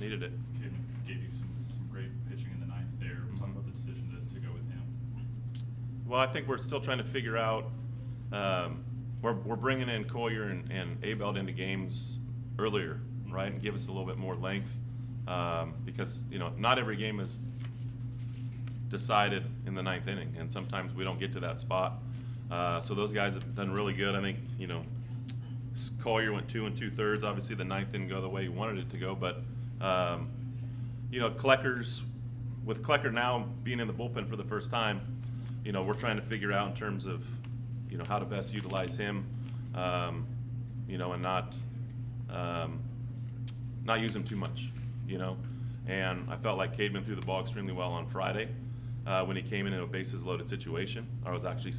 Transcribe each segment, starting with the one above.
needed it. Caden gave you some great pitching in the ninth there. Talk about the decision to go with him. Well, I think we're still trying to figure out. We're bringing in Collier and Abelt into games earlier, right, and give us a little bit more length because not every game is decided in the ninth inning, and sometimes we don't get to that spot. So those guys have done really good. I think Collier went 2 2/3. Obviously, the ninth didn't go the way he wanted it to go, but Klecker's with Klecker now being in the bullpen for the first time. We're trying to figure out in terms of how to best utilize him, and not use him too much, And I felt like Cademan threw the ball extremely well on Friday when he came in a bases loaded situation. I was actually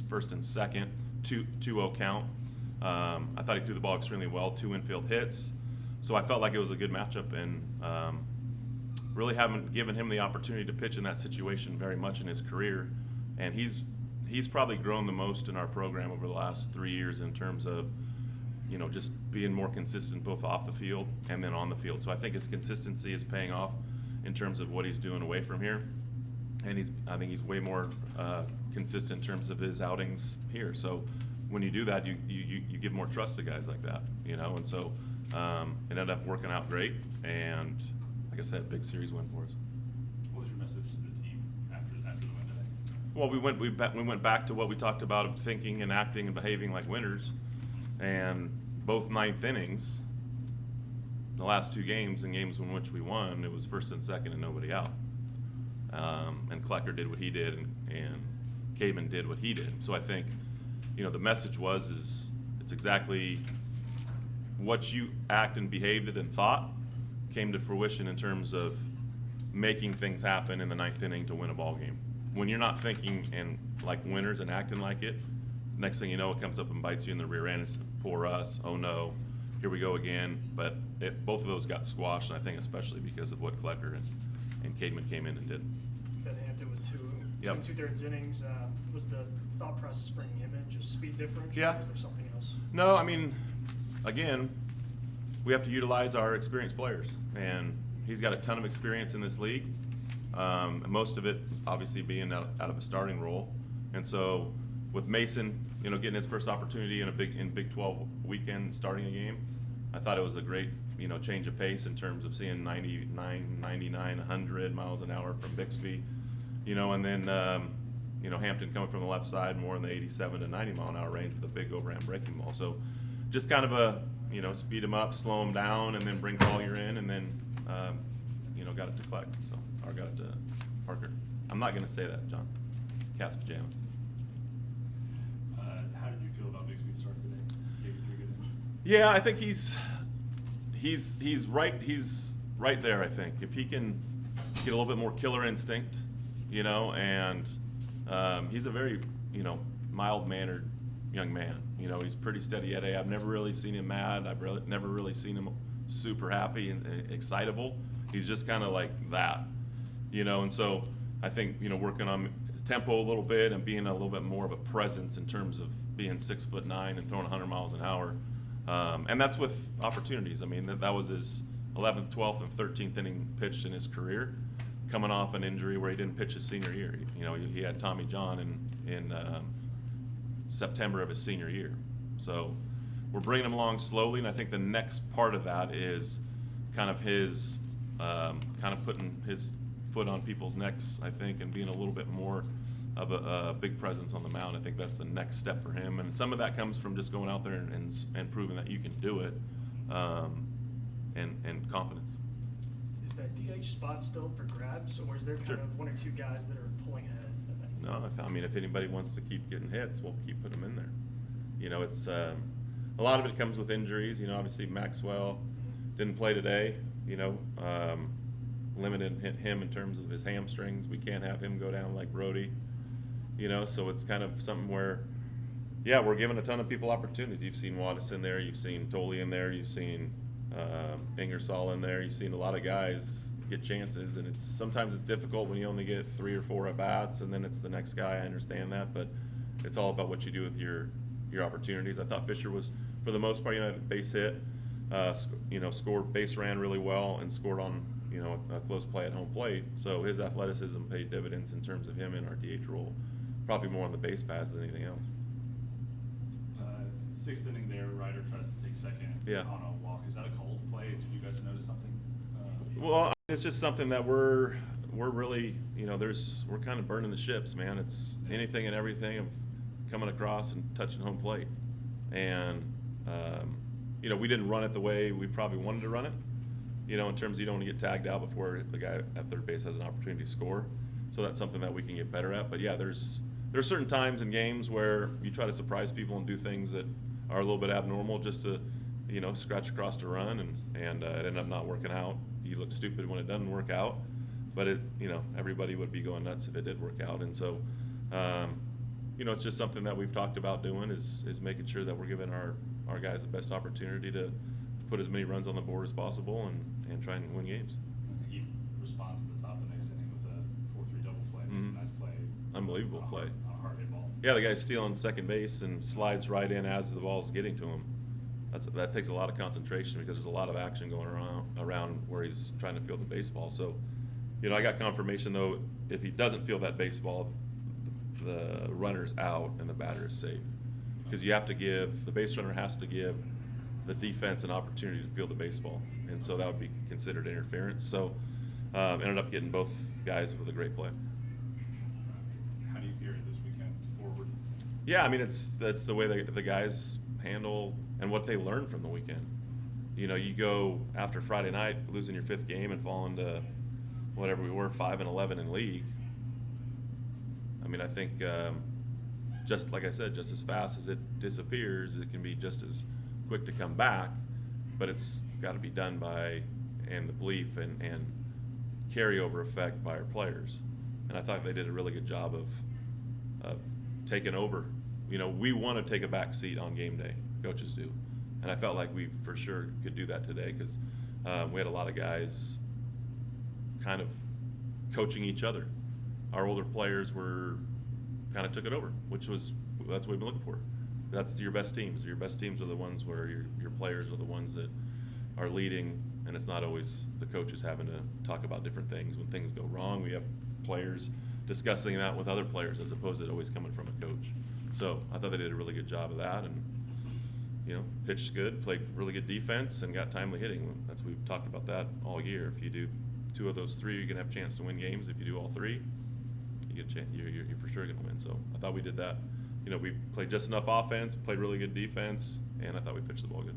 first and second, 2-0 count. I thought he threw the ball extremely well, 2 infield hits. So I felt like it was a good matchup, and really haven't given him the opportunity to pitch in that situation very much in his career. And he's probably grown the most in our program over the last 3 years in terms of just being more consistent both off the field and then on the field. So I think his consistency is paying off in terms of what he's doing away from here. And I think he's way more consistent in terms of his outings here. So when you do that, you give more trust to guys like that, And so it ended up working out great. And like I said, big series win for us. What was your message to the team after the win today? Well, we went back to what we talked about of thinking and acting and behaving like winners. And both ninth innings, the last 2 games and games in which we won, it was first and second and nobody out. And Klecker did what he did, and Cademan did what he did. So I think, the message is it's exactly what you act and behaved and thought came to fruition in terms of making things happen in the ninth inning to win a ball game. When you're not thinking and like winners and acting like it, next thing you know, it comes up and bites you in the rear end. It's poor us. Oh no, here we go again. But both of those got squashed, and I think especially because of what Klecker and Cademan came in and did. Ben Hampton with 2 Yep. 2/3 innings. Was the thought process bringing him in just speed differential? Yeah. Or was there something else? No, I mean, again, we have to utilize our experienced players, and he's got a ton of experience in this league. Most of it, obviously, being out of a starting role, and so with Mason, getting his first opportunity in Big 12 weekend, starting a game, I thought it was a great, change of pace in terms of seeing 99, 100 miles an hour from Bixby, and then Hampton coming from the left side more in the 87 to 90 mile an hour range with a big overhand breaking ball. So just kind of a speed him up, slow him down, and then bring Collier in, and then got it to Kleck, or got it to Parker. I'm not going to say that, John. Cat's pajamas. How did you feel about Bixby's start today? Gave you 3 good innings. Yeah, I think he's right there. I think if he can get a little bit more killer instinct, and he's a very mild-mannered young man. He's pretty steady Eddie. I've never really seen him mad. I've never really seen him super happy and excitable. He's just kind of like that, And so I think working on tempo a little bit and being a little bit more of a presence in terms of being 6'9" and throwing 100 miles an hour, and that's with opportunities. I mean that was his 11th, 12th, and 13th inning pitch in his career, coming off an injury where he didn't pitch his senior year. He had Tommy John in September of his senior year. So we're bringing him along slowly, and I think the next part of that is kind of his putting his foot on people's necks, I think, and being a little bit more of a big presence on the mound. I think that's the next step for him, and some of that comes from just going out there and proving that you can do it, and confidence. Is that DH spot still for grabs, or is there kind Sure. of 1 or 2 guys that are pulling ahead? No, if anybody wants to keep getting hits, we'll keep putting them in there. It's a lot of it comes with injuries. Obviously Maxwell didn't play today. Limited him in terms of his hamstrings. We can't have him go down like Brody. So it's kind of something where, we're giving a ton of people opportunities. You've seen Wattis in there. You've seen Tolley in there. You've seen Ingersoll in there. You've seen a lot of guys get chances, and sometimes it's difficult when you only get 3 or 4 at bats, and then it's the next guy. I understand that, but it's all about what you do with your opportunities. I thought Fisher was, for the most part, had a base hit. Scored, base ran really well and scored on, a close play at home plate. So his athleticism paid dividends in terms of him in our DH role, probably more on the base paths than anything else. Sixth inning there, Ryder tries to take second Yeah. on a walk. Is that a called play? Did you guys notice something? Well, it's just something that we're really, we're kind of burning the ships, man. It's anything and everything of coming across and touching home plate. And, we didn't run it the way we probably wanted to run it, in terms of you don't want to get tagged out before the guy at third base has an opportunity to score. So that's something that we can get better at. But yeah, there's certain times in games where you try to surprise people and do things that are a little bit abnormal just to, scratch across to run, and it ended up not working out. You look stupid when it doesn't work out, but everybody would be going nuts if it did work out. And so, it's just something that we've talked about doing is making sure that we're giving our guys the best opportunity to put as many runs on the board as possible and try and win games. He responds to the top of the next inning with a 4-3 double play. It's a nice play. Unbelievable play. On a hard hit ball. Yeah, the guy's stealing second base and slides right in as the ball's getting to him. That takes a lot of concentration because there's a lot of action going around where he's trying to field the baseball. So, I got confirmation though, if he doesn't field that baseball, the runner's out and the batter is safe. Because the base runner has to give the defense an opportunity to field the baseball. And so that would be considered interference. So, ended up getting both guys with a great play. How do you carry this weekend forward? Yeah, I mean, that's the way the guys handle and what they learn from the weekend. You go after Friday night losing your fifth game and falling to whatever we were, 5-11 in league. I mean, I think just like I said, just as fast as it disappears, it can be just as quick to come back. But it's got to be done and the belief and carryover effect by our players. And I thought they did a really good job of taking over. We want to take a back seat on game day. Coaches do. And I felt like we for sure could do that today because we had a lot of guys kind of coaching each other. Our older players kind of took it over, that's what we've been looking for. That's your best teams. Your best teams are the ones where your players are the ones that are leading, and it's not always the coaches having to talk about different things. When things go wrong, we have players discussing that with other players as opposed to it always coming from a coach. So I thought they did a really good job of that, and pitched good, played really good defense, and got timely hitting. We've talked about that all year. If you do 2 of those 3, you're gonna have a chance to win games. If you do all 3, you get a chance. You're for sure gonna win. So I thought we did that. We played just enough offense, played really good defense, and I thought we pitched the ball good.